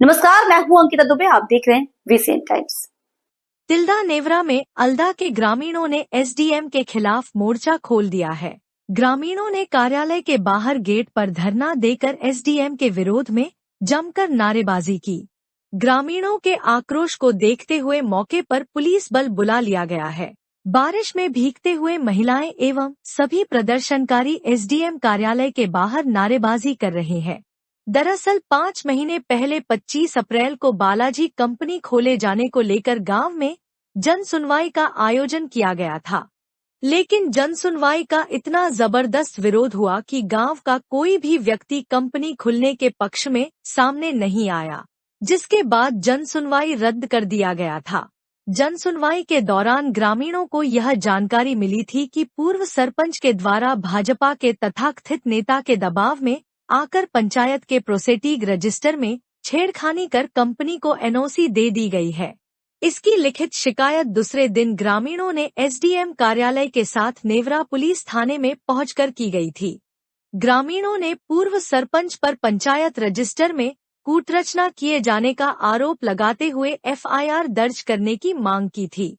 नमस्कार, मैं हूं अंकिता दुबे। आप देख रहे हैं वीसीएन टाइम्स। तिल्दा नेवरा में अल्दा के ग्रामीणों ने एसडीएम के खिलाफ मोर्चा खोल दिया है। ग्रामीणों ने कार्यालय के बाहर गेट पर धरना देकर एसडीएम के विरोध में जमकर नारेबाजी की। ग्रामीणों के आक्रोश को देखते हुए मौके पर पुलिस बल बुला लिया गया है। बारिश में भीगते हुए महिलाएं एवं सभी प्रदर्शनकारी एसडीएम कार्यालय के बाहर नारेबाजी कर रहे हैं। दरअसल 5 महीने पहले 25 अप्रैल को बालाजी कंपनी खोले जाने को लेकर गांव में जन सुनवाई का आयोजन किया गया था, लेकिन जन सुनवाई का इतना जबरदस्त विरोध हुआ कि गांव का कोई भी व्यक्ति कंपनी खुलने के पक्ष में सामने नहीं आया, जिसके बाद जन सुनवाई रद्द कर दिया गया था। जन सुनवाई के दौरान ग्रामीणों को यह जानकारी मिली थी कि पूर्व सरपंच के द्वारा भाजपा के तथाकथित नेता के दबाव में आकर पंचायत के प्रोसेटिग रजिस्टर में छेड़खानी कर कंपनी को एनओसी दे दी गई है। इसकी लिखित शिकायत दूसरे दिन ग्रामीणों ने एसडीएम कार्यालय के साथ नेवरा पुलिस थाने में पहुंचकर की गई थी। ग्रामीणों ने पूर्व सरपंच पर पंचायत रजिस्टर में कूटरचना किए जाने का आरोप लगाते हुए एफआईआर दर्ज करने की मांग की थी।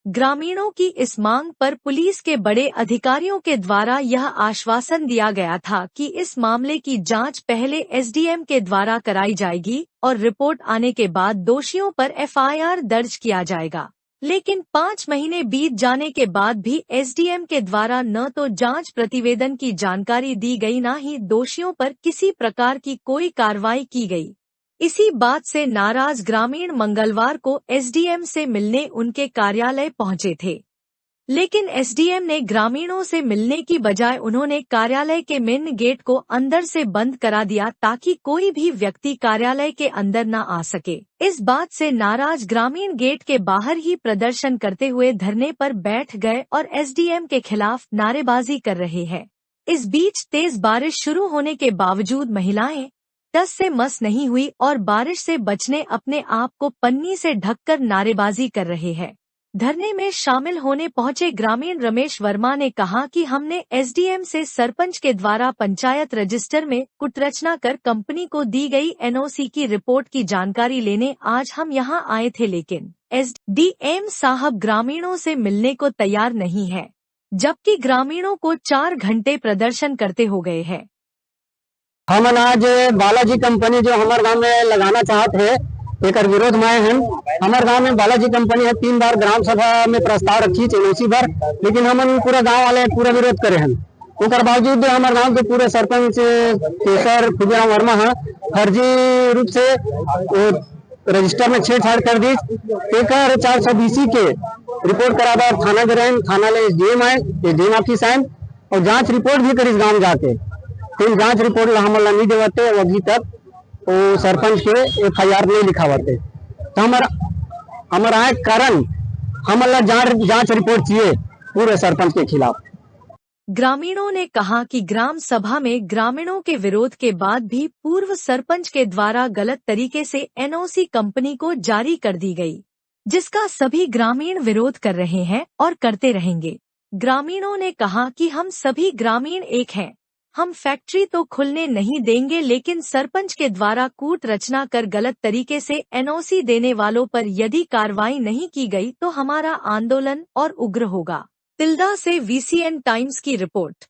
ग्रामीणों की इस मांग पर पुलिस के बड़े अधिकारियों के द्वारा यह आश्वासन दिया गया था कि इस मामले की जांच पहले एसडीएम के द्वारा कराई जाएगी और रिपोर्ट आने के बाद दोषियों पर एफआईआर दर्ज किया जाएगा। लेकिन 5 महीने बीत जाने के बाद भी एसडीएम के द्वारा न तो जांच प्रतिवेदन की जानकारी दी गई, न ही दोषियों पर किसी प्रकार की कोई कार्रवाई की गई। इसी बात से नाराज ग्रामीण मंगलवार को एसडीएम से मिलने उनके कार्यालय पहुंचे थे, लेकिन एसडीएम ने ग्रामीणों से मिलने की बजाय उन्होंने कार्यालय के मेन गेट को अंदर से बंद करा दिया ताकि कोई भी व्यक्ति कार्यालय के अंदर न आ सके। इस बात से नाराज ग्रामीण गेट के बाहर ही प्रदर्शन करते हुए धरने पर बैठ गए और एसडीएम के खिलाफ नारेबाजी कर रहे हैं। इस बीच तेज बारिश शुरू होने के बावजूद महिलाएं टस से मस नहीं हुई और बारिश से बचने अपने आप को पन्नी से ढककर नारेबाजी कर रहे हैं। धरने में शामिल होने पहुंचे ग्रामीण रमेश वर्मा ने कहा कि हमने एसडीएम से सरपंच के द्वारा पंचायत रजिस्टर में कुटरचना कर कंपनी को दी गई एनओसी की रिपोर्ट की जानकारी लेने आज हम यहां आए थे, लेकिन एसडीएम साहब ग्रामीणों से मिलने को तैयार नहीं है, जबकि ग्रामीणों को 4 घंटे प्रदर्शन करते हो गए हैं। हम आज बालाजी कंपनी जो हमारे गांव में लगाना चाहते हैं एक विरोध में हैं। हमारे गांव में बालाजी कंपनी है, 3 बार ग्राम सभा में प्रस्ताव रखी एनओसी पर, लेकिन हम पूरा गांव वाले पूरा विरोध करे हैं। उसके बावजूद हमारे गांव के पूरे सरपंच केसर खुजराम वर्मा है फर्जी रूप से रजिस्टर में छेड़छाड़ कर दी। एक 420 के रिपोर्ट करा थाना गए, थाना ले एसडीएम आए, एसडीएम ऑफिस आए और जांच रिपोर्ट भी करी गाँव जाके, फिर जांच रिपोर्ट हमला नहीं देवते। अभी तक वो सरपंच के एफआईआर नहीं लिखावते, तो हमारा कारण हमला जांच रिपोर्ट चाहिए पूरे सरपंच के खिलाफ। ग्रामीणों ने कहा कि ग्राम सभा में ग्रामीणों के विरोध के बाद भी पूर्व सरपंच के द्वारा गलत तरीके से एनओसी कंपनी को जारी कर दी गई, जिसका सभी ग्रामीण विरोध कर रहे हैं और करते रहेंगे। ग्रामीणों ने कहा कि हम सभी ग्रामीण एक हैं, हम फैक्ट्री तो खुलने नहीं देंगे, लेकिन सरपंच के द्वारा कूट रचना कर गलत तरीके से एनओसी देने वालों पर यदि कार्रवाई नहीं की गई तो हमारा आंदोलन और उग्र होगा। तिल्दा से वीसीएन टाइम्स की रिपोर्ट।